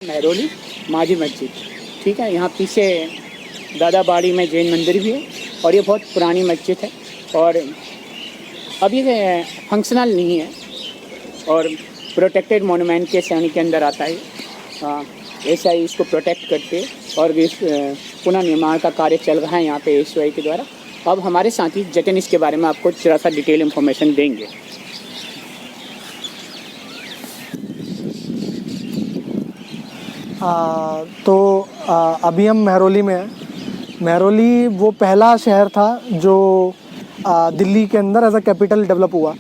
महरौली माझी मस्जिद, ठीक है। यहाँ पीछे दादाबाड़ी में जैन मंदिर भी है और ये बहुत पुरानी मस्जिद है और अब ये फंक्शनल नहीं है और प्रोटेक्टेड मोनूमेंट के श्रेणी के अंदर आता है। ऐसा ही इसको प्रोटेक्ट करते और इस पुनः निर्माण का कार्य चल रहा है यहाँ पे एसवाई के द्वारा। अब हमारे साथी जतिन इसके बारे में आपको थोड़ा सा डिटेल इन्फॉर्मेशन देंगे। अभी हम महरौली में हैं। महरौली वो पहला शहर था जो दिल्ली के अंदर एज अ कैपिटल डेवलप हुआ।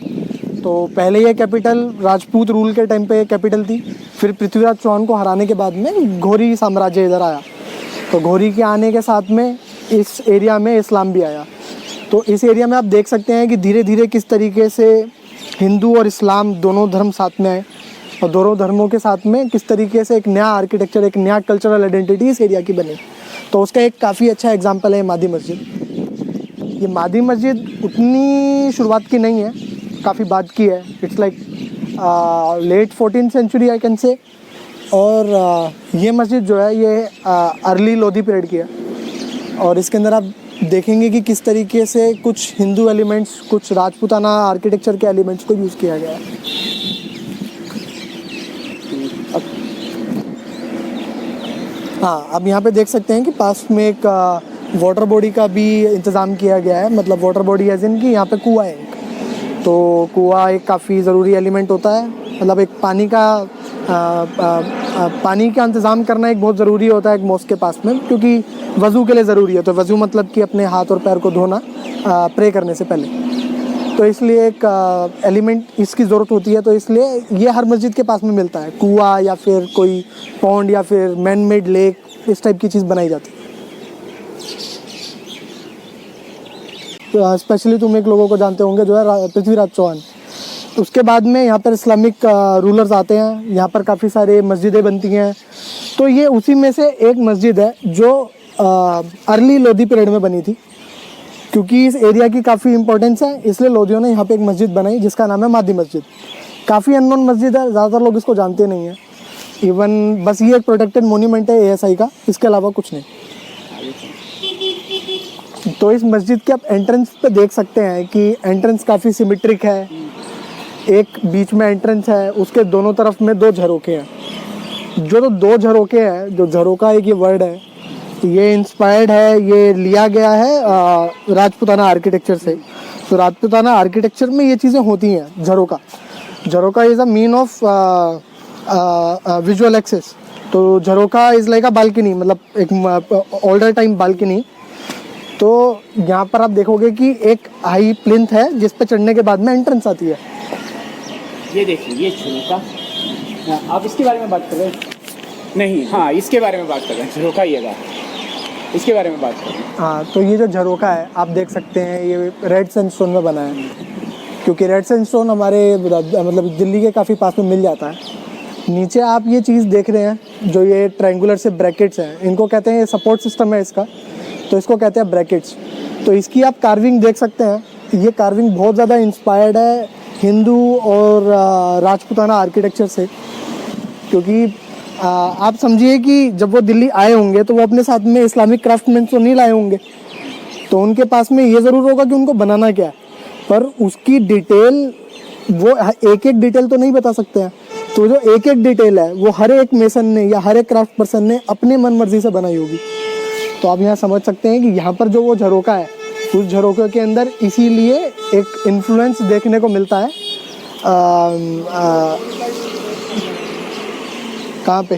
तो पहले ये कैपिटल राजपूत रूल के टाइम पे कैपिटल थी। फिर पृथ्वीराज चौहान को हराने के बाद में घोरी साम्राज्य इधर आया। तो घोरी के आने के साथ में इस एरिया में इस्लाम भी आया। तो इस एरिया में आप देख सकते हैं कि धीरे धीरे किस तरीके से हिंदू और इस्लाम दोनों धर्म साथ में आए और दोनों धर्मों के साथ में किस तरीके से एक नया आर्किटेक्चर, एक नया कल्चरल आइडेंटिटी इस एरिया की बनी। तो उसका एक काफ़ी अच्छा एग्जांपल है मादी मस्जिद। ये मादी मस्जिद उतनी शुरुआत की नहीं है, काफ़ी बाद की है। It's like late 14th century I can say. और ये मस्जिद जो है ये अर्ली लोधी पीरियड की है। और इसके अंदर आप देखेंगे कि किस तरीके से कुछ हिंदू एलिमेंट्स, कुछ राजपूताना आर्किटेक्चर के एलिमेंट्स को यूज़ किया गया है। हाँ, अब यहाँ पे देख सकते हैं कि पास में एक वाटर बॉडी का भी इंतज़ाम किया गया है। मतलब वाटर बॉडी एज इन कि यहाँ पे कुआं है। तो कुआं एक काफ़ी ज़रूरी एलिमेंट होता है। मतलब एक पानी का इंतज़ाम करना एक बहुत ज़रूरी होता है एक मॉस्क के पास में, क्योंकि वज़ू के लिए ज़रूरी है। तो वज़ू मतलब कि अपने हाथ और पैर को धोना प्रे करने से पहले। तो इसलिए एक एलिमेंट इसकी ज़रूरत होती है। तो इसलिए ये हर मस्जिद के पास में मिलता है। कुआं या फिर कोई पॉन्ड या फिर मैन मेड लेक, इस टाइप की चीज़ बनाई जाती है। तो स्पेशली तुम एक लोगों को जानते होंगे जो है पृथ्वीराज चौहान। उसके बाद में यहाँ पर इस्लामिक रूलर्स आते हैं। यहाँ पर काफ़ी सारे मस्जिदें बनती हैं। तो ये उसी में से एक मस्जिद है जो अर्ली लोधी पीरियड में बनी थी। क्योंकि इस एरिया की काफ़ी इंपॉर्टेंस है, इसलिए लोधियों ने यहाँ पे एक मस्जिद बनाई जिसका नाम है मादी मस्जिद। काफ़ी अननोन मस्जिद है, ज़्यादातर लोग इसको जानते नहीं हैं। इवन बस ये एक प्रोटेक्टेड मोन्यूमेंट है एएसआई का, इसके अलावा कुछ नहीं। तो इस मस्जिद के आप एंट्रेंस पे देख सकते हैं कि एंट्रेंस काफ़ी सिमेट्रिक है। एक बीच में एंट्रेंस है, उसके दोनों तरफ में दो झरोके हैं। जो दो झरोके हैं, जो झरोका एक ये वर्ड है, ये इंस्पायर्ड है, ये लिया गया है राजपूताना आर्किटेक्चर से। तो राजपूताना आर्किटेक्चर में ये चीज़ें होती हैं। झरोका is a mean of visual access. तो झरोका इज़ लाइक अ बालकनी, मतलब एक ओल्डर टाइम बालकनी। तो यहाँ पर आप देखोगे कि एक हाई प्लिंथ है जिस पे चढ़ने के बाद में एंट्रेंस आती है। ये देखिए, ये झरोका, आप इसके बारे में बात कर रहे हैं? नहीं, हाँ, इसके बारे में बात कर रहे हैं। झरोका ये था, इसके बारे में बात कर रहे हैं। हाँ, तो ये जो झरोका है आप देख सकते हैं, ये रेड सैंडस्टोन में बना है। क्योंकि रेड सैंडस्टोन हमारे मतलब दिल्ली के काफ़ी पास में मिल जाता है। नीचे आप ये चीज़ देख रहे हैं जो ये ट्रायंगुलर से ब्रैकेट्स हैं, इनको कहते हैं, ये सपोर्ट सिस्टम है इसका, तो इसको कहते हैं ब्रैकेट्स। तो इसकी आप कार्विंग देख सकते हैं। ये कार्विंग बहुत ज़्यादा इंस्पायर्ड है हिंदू और राजपूताना आर्किटेक्चर से। क्योंकि आप समझिए कि जब वो दिल्ली आए होंगे तो वो अपने साथ में इस्लामिक क्राफ्टमैन तो नहीं लाए होंगे। तो उनके पास में ये ज़रूर होगा कि उनको बनाना क्या है, पर उसकी डिटेल वो एक एक डिटेल तो नहीं बता सकते हैं। तो जो एक एक डिटेल है वो हर एक मेसन ने या हर एक क्राफ्ट पर्सन ने अपने मन मर्जी से बनाई होगी। तो आप यहाँ समझ सकते हैं कि यहाँ पर जो वो झरोका है, उस झरोके के अंदर इसीलिए एक इन्फ्लुएंस देखने को मिलता है। कहाँ पे?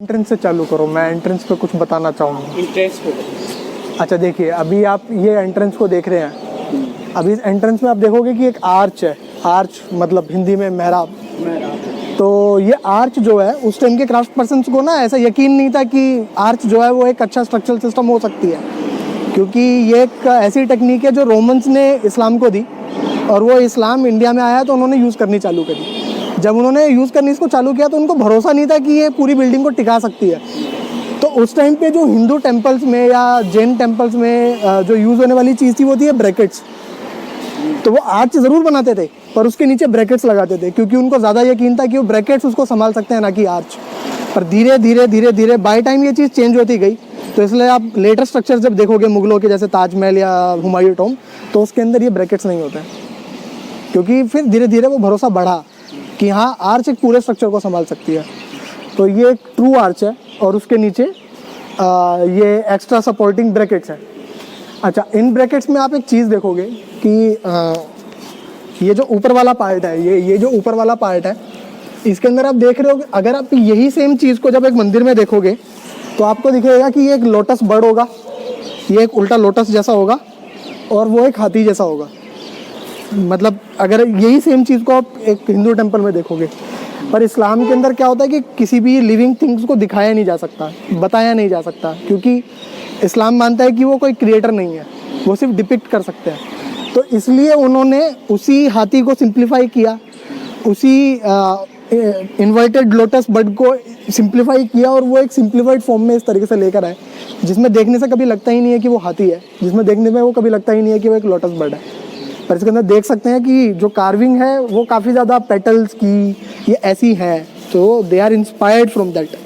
एंट्रेंस से चालू करो, मैं एंट्रेंस पे कुछ बताना चाहूँगा। इंट्रेंस पे अच्छा, देखिए अभी आप ये एंट्रेंस को देख रहे हैं। अभी इस एंट्रेंस में आप देखोगे कि एक आर्च है। आर्च मतलब हिंदी में मेहराब। तो ये आर्च जो है उस टाइम के क्राफ्ट पर्सन्स को ना ऐसा यकीन नहीं था कि आर्च जो है वो एक अच्छा स्ट्रक्चरल सिस्टम हो सकती है। क्योंकि ये एक ऐसी टेक्निक है जो रोमन्स ने इस्लाम को दी और वो इस्लाम इंडिया में आया तो उन्होंने यूज़ करनी चालू करी। जब उन्होंने यूज़ करनी इसको चालू किया तो उनको भरोसा नहीं था कि ये पूरी बिल्डिंग को टिका सकती है। तो उस टाइम पे जो हिंदू टेम्पल्स में या जैन टेम्पल्स में जो यूज़ होने वाली चीज़ थी वो थी ब्रैकेट्स। तो वो आर्च ज़रूर बनाते थे पर उसके नीचे ब्रैकेट्स लगाते थे, क्योंकि उनको ज़्यादा यकीन था कि वो ब्रैकेट्स उसको संभाल सकते हैं, ना कि आर्च। पर धीरे धीरे धीरे धीरे बाय टाइम ये चीज़ चेंज होती गई। तो इसलिए आप लेटर स्ट्रक्चर जब देखोगे मुगलों के, जैसे ताजमहल या हुमायूं टॉम्ब, तो उसके अंदर ये ब्रैकेट्स नहीं होते हैं, क्योंकि फिर धीरे धीरे वो भरोसा बढ़ा कि हाँ आर्च एक पूरे स्ट्रक्चर को संभाल सकती है। तो ये एक ट्रू आर्च है और उसके नीचे ये एक्स्ट्रा सपोर्टिंग ब्रैकेट्स हैं। अच्छा, इन ब्रैकेट्स में आप एक चीज़ देखोगे कि ये जो ऊपर वाला पार्ट है, ये जो ऊपर वाला पार्ट है, इसके अंदर आप देख रहे हो, अगर आप यही सेम चीज़ को जब एक मंदिर में देखोगे तो आपको दिखेगा कि ये एक लोटस बर्ड होगा, ये एक उल्टा लोटस जैसा होगा और वो एक हाथी जैसा होगा। मतलब अगर यही सेम चीज़ को आप एक हिंदू टेम्पल में देखोगे, पर इस्लाम के अंदर क्या होता है कि किसी भी लिविंग थिंग्स को दिखाया नहीं जा सकता, बताया नहीं जा सकता, क्योंकि इस्लाम मानता है कि वो कोई क्रिएटर नहीं है, वो सिर्फ डिपिक्ट कर सकते हैं। तो इसलिए उन्होंने उसी हाथी को सिंप्लीफाई किया, उसी इन्वर्टेड लोटस बर्ड को सिंप्लीफाई किया और वो एक सिंप्लीफाइड फॉर्म में इस तरीके से लेकर आए, जिसमें देखने से कभी लगता ही नहीं है कि वो हाथी है, जिसमें देखने में वो कभी लगता ही नहीं है कि वो एक लोटस बर्ड है। पर इसके अंदर देख सकते हैं कि जो कार्विंग है वो काफ़ी ज़्यादा पेटल्स की ये ऐसी है, तो they are inspired from that.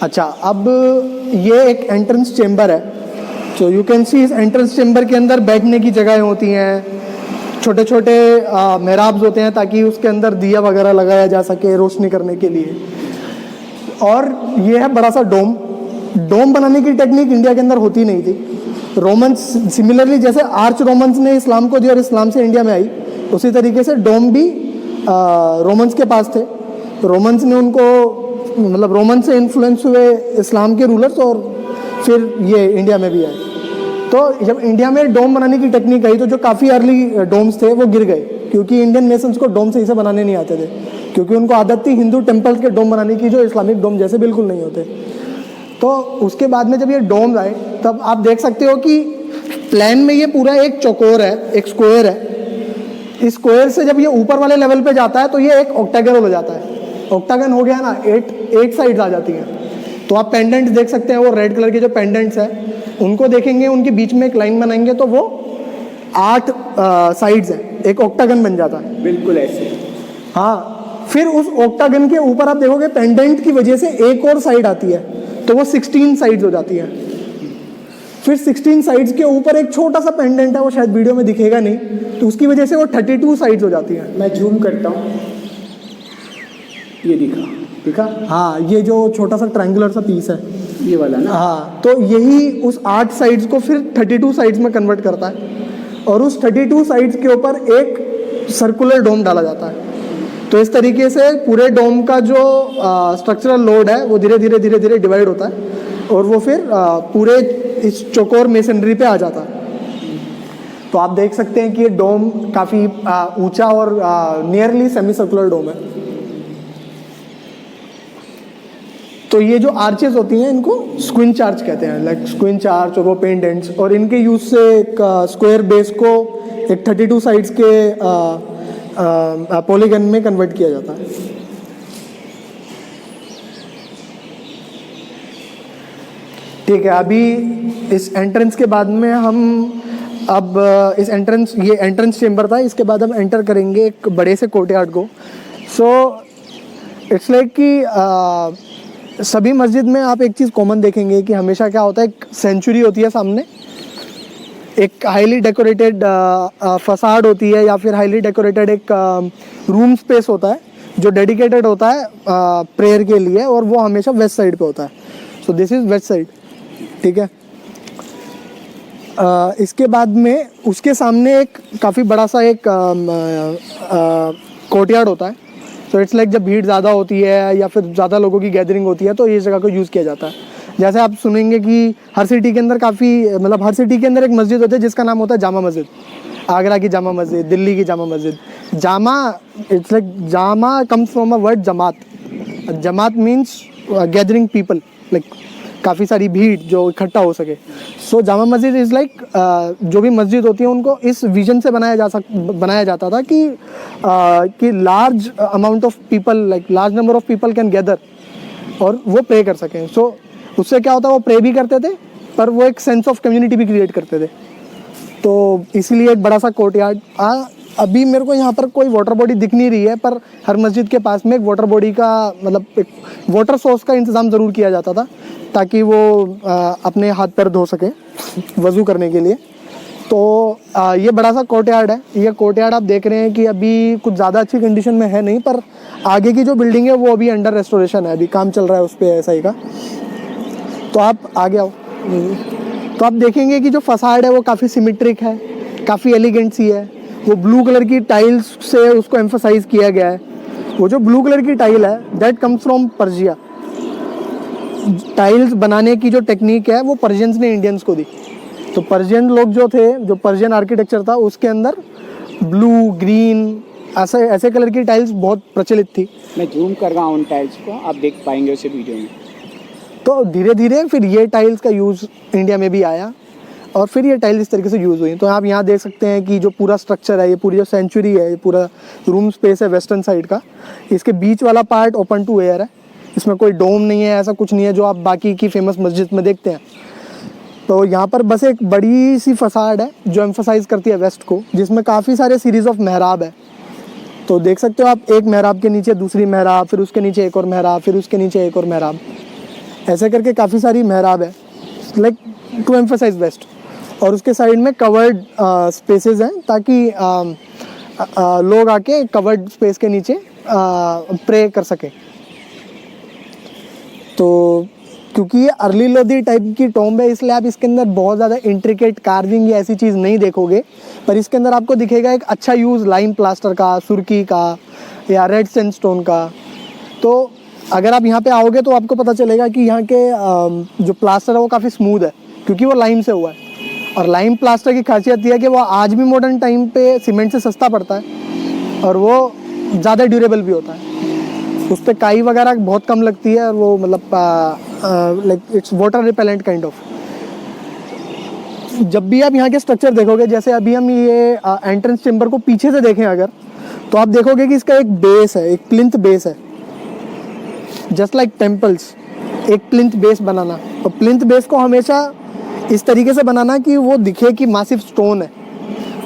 अच्छा, अब ये एक एंट्रेंस चेम्बर है, तो यू कैन सी इस एंट्रेंस चेम्बर के अंदर बैठने की जगहें होती हैं, छोटे छोटे मेहराब्स होते हैं ताकि उसके अंदर दिया वगैरह लगाया जा सके रोशनी करने के लिए। और ये है बड़ा सा डोम। डोम बनाने की टेक्निक इंडिया के अंदर होती नहीं थी। रोमन्स सिमिलरली जैसे आर्च रोमन्स ने इस्लाम को दी और इस्लाम से इंडिया में आई, उसी तरीके से डोम भी रोमन्स के पास थे। रोमन्स ने उनको, मतलब रोमन्स से इन्फ्लुएंस हुए इस्लाम के रूलर्स और फिर ये इंडिया में भी आए। तो जब इंडिया में डोम बनाने की टेक्निक आई तो जो काफ़ी अर्ली डोम्स थे वो गिर गए, क्योंकि इंडियन नेशंस को डोम सही से बनाने नहीं आते थे, क्योंकि उनको आदत थी हिंदू टेम्पल्स के डोम बनाने की, जो इस्लामिक डोम जैसे बिल्कुल नहीं होते। तो उसके बाद में जब ये डोम आए तब आप देख सकते हो कि प्लान में ये पूरा एक चौकोर है, एक स्क्वायर है। इस स्क्वायर से जब ये ऊपर वाले लेवल पे जाता है तो ये एक ऑक्टागन हो जाता है। ऑक्टागन हो गया ना, 8 साइड्स आ जाती हैं। तो आप पेंडेंट्स देख सकते हैं, वो रेड कलर के जो पेंडेंट्स हैं उनको देखेंगे, उनके बीच में एक लाइन बनाएंगे तो वो 8 साइड्स हैं, एक ऑक्टागन बन जाता है। बिल्कुल ऐसे। हाँ, फिर उस ऑक्टागन के ऊपर आप देखोगे पेंडेंट की वजह से एक और साइड आती है, तो वो 16 साइड्स हो जाती है। फिर 16 साइड्स के ऊपर एक छोटा सा पेंडेंट है, वो शायद वीडियो में दिखेगा नहीं, तो उसकी वजह से वो 32 साइड्स हो जाती है। मैं जूम करता हूँ, ये दिखा। हाँ, ये जो छोटा सा ट्रायंगुलर सा पीस है, ये वाला ना। हाँ, तो यही उस 8 साइड्स को फिर 32 साइड्स में कन्वर्ट करता है और उस 32 साइड्स के ऊपर एक सर्कुलर डोम डाला जाता है। तो इस तरीके से पूरे डोम का जो स्ट्रक्चरल लोड है वो धीरे धीरे डिवाइड होता है और वो फिर पूरे इस चौकोर मेसनरी पे आ जाता है। तो आप देख सकते हैं कि ये डोम काफ़ी ऊंचा और नियरली सेमी सर्कुलर डोम है। तो ये जो आर्चेस होती हैं इनको स्क्विंच आर्च कहते हैं, लाइक स्क्विंच आर्च और वो पेंडेंट्स, और इनके यूज से एक स्क्वायर बेस को एक 32 साइड्स के पॉलीगन में कन्वर्ट किया जाता है। ठीक है, अभी इस एंट्रेंस के बाद में हम अब इस एंट्रेंस, ये एंट्रेंस चेम्बर था, इसके बाद हम एंटर करेंगे एक बड़े से कोर्टयार्ड को। सो इट्स लाइक कि सभी मस्जिद में आप एक चीज़ कॉमन देखेंगे कि हमेशा क्या होता है, एक सेंचुरी होती है सामने, एक हाईली डेकोरेटेड फसाड होती है या फिर हाईली डेकोरेटेड एक रूम स्पेस होता है जो डेडिकेटेड होता है प्रेयर के लिए, और वो हमेशा वेस्ट साइड पे होता है। So this is west side, ठीक है। इसके बाद में उसके सामने एक काफ़ी बड़ा सा एक कोर्टयार्ड होता है। तो इट्स लाइक जब भीड़ ज़्यादा होती है या फिर ज़्यादा लोगों की गैदरिंग होती है तो ये जगह को यूज़ किया जाता है। जैसे आप सुनेंगे कि हर सिटी के अंदर मतलब हर सिटी के अंदर एक मस्जिद होती है जिसका नाम होता है जामा मस्जिद। आगरा की जामा मस्जिद, दिल्ली की Jama Masjid. Jama, it's like Jama comes from a word Jamaat. Jamaat means gathering people, like काफ़ी सारी भीड़ जो इकट्ठा हो सके। सो जामा मस्जिद इज़ लाइक जो भी मस्जिद होती है उनको इस विजन से बनाया जाता था कि large amount of people, like large number of people can gather और वो प्रे कर सकें। सो उससे क्या होता है, वो प्रे भी करते थे पर वो एक सेंस ऑफ कम्युनिटी भी क्रिएट करते थे। तो इसीलिए एक बड़ा सा कोर्टयार्ड। अभी मेरे को यहाँ पर कोई वाटर बॉडी दिख नहीं रही है, पर हर मस्जिद के पास में एक वाटर बॉडी का मतलब एक वाटर सोर्स का इंतज़ाम ज़रूर किया जाता था, ताकि वो अपने हाथ पैर धो सके वज़ू करने के लिए। तो ये बड़ा सा कोर्टयार्ड है। ये कोर्टयार्ड आप देख रहे हैं कि अभी कुछ ज़्यादा अच्छी कंडीशन में है नहीं, पर आगे की जो बिल्डिंग है वो अभी अंडर रेस्टोरेशन है, अभी काम चल रहा है उस पर SI का। तो आप आगे आओ, तो आप देखेंगे कि जो फसाड है वो काफ़ी सिमेट्रिक है, काफ़ी एलिगेंट सी है। वो ब्लू कलर की टाइल्स से उसको एम्फसाइज किया गया है। वो जो ब्लू कलर की टाइल है दैट कम्स फ्रॉम पर्जिया। टाइल्स बनाने की जो टेक्निक है वो पर्शियंस ने इंडियंस को दी। तो पर्शियन लोग जो थे, जो पर्शियन आर्किटेक्चर था उसके अंदर ब्लू, ग्रीन ऐसे कलर की टाइल्स बहुत प्रचलित थी। मैं जूम कर रहा हूँ उन टाइल्स को, आप देख पाएंगे उसे वीडियो में। तो धीरे धीरे फिर ये टाइल्स का यूज़ इंडिया में भी आया और फिर ये टाइल्स इस तरीके से यूज़ हुई। तो आप यहाँ देख सकते हैं कि जो पूरा स्ट्रक्चर है, ये पूरी जो सेंचुरी है, ये पूरा रूम स्पेस है वेस्टर्न साइड का, इसके बीच वाला पार्ट ओपन टू एयर है। इसमें कोई डोम नहीं है, ऐसा कुछ नहीं है जो आप बाकी की फेमस मस्जिद में देखते हैं। तो यहाँ पर बस एक बड़ी सी फसाड है जो एम्फसाइज करती है वेस्ट को, जिसमें काफ़ी सारे सीरीज़ ऑफ मेहराब है। तो देख सकते हो आप, एक मेहराब के नीचे दूसरी मेहराब, फिर उसके नीचे एक और मेहराब, फिर उसके नीचे एक और मेहराब, ऐसे करके काफ़ी सारी मेहराब है, लाइक टू एम्फसाइज वेस्ट। और उसके साइड में कवर्ड स्पेसेस हैं, ताकि लोग आके कवर्ड स्पेस के नीचे प्रे कर सकें। तो क्योंकि ये अर्ली लोधी टाइप की टॉम्ब है, इसलिए आप इसके अंदर बहुत ज़्यादा इंट्रिकेट कार्विंग या ऐसी चीज़ नहीं देखोगे, पर इसके अंदर आपको दिखेगा एक अच्छा यूज़ लाइम प्लास्टर का, सुर्की का या रेड सैंडस्टोन का। तो अगर आप यहाँ पे आओगे तो आपको पता चलेगा कि यहाँ के जो प्लास्टर है वो काफ़ी स्मूथ है, क्योंकि वो लाइम से हुआ है। और लाइम प्लास्टर की खासियत यह है कि वो आज भी मॉडर्न टाइम पे सीमेंट से सस्ता पड़ता है और वो ज़्यादा ड्यूरेबल भी होता है। उस पर काई वगैरह बहुत कम लगती है और वो मतलब like it's water repellent kind of. जब भी आप यहाँ के स्ट्रक्चर देखोगे, जैसे अभी हम ये एंट्रेंस चेम्बर को पीछे से देखें अगर, तो आप देखोगे कि इसका एक बेस है, एक प्लिंथ बेस है। जस्ट लाइक टेम्पल्स, एक प्लिंथ बेस बनाना, और प्लिंथ बेस को हमेशा इस तरीके से बनाना कि वो दिखे कि मासिव स्टोन है,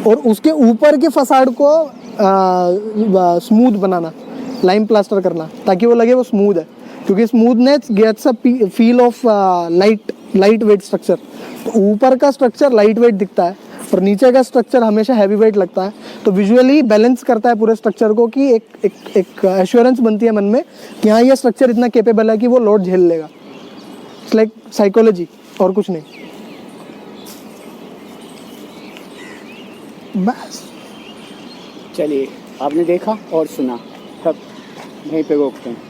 और उसके ऊपर के फसाड को स्मूथ बनाना, लाइम प्लास्टर करना, ताकि वो लगे वो स्मूथ है, क्योंकि smoothness gets a feel of lightweight structure. तो ऊपर का स्ट्रक्चर लाइट वेट दिखता है और नीचे का स्ट्रक्चर हमेशा हैवी वेट लगता है। तो विजुअली बैलेंस करता है पूरे स्ट्रक्चर को, कि एक एश्योरेंस बनती है मन में कि हाँ ये स्ट्रक्चर इतना केपेबल है कि वो लोड झेल लेगा। इट्स लाइक साइकोलॉजी और कुछ नहीं। बस चलिए, आपने देखा और सुना, तब यहीं पे रोकते हैं।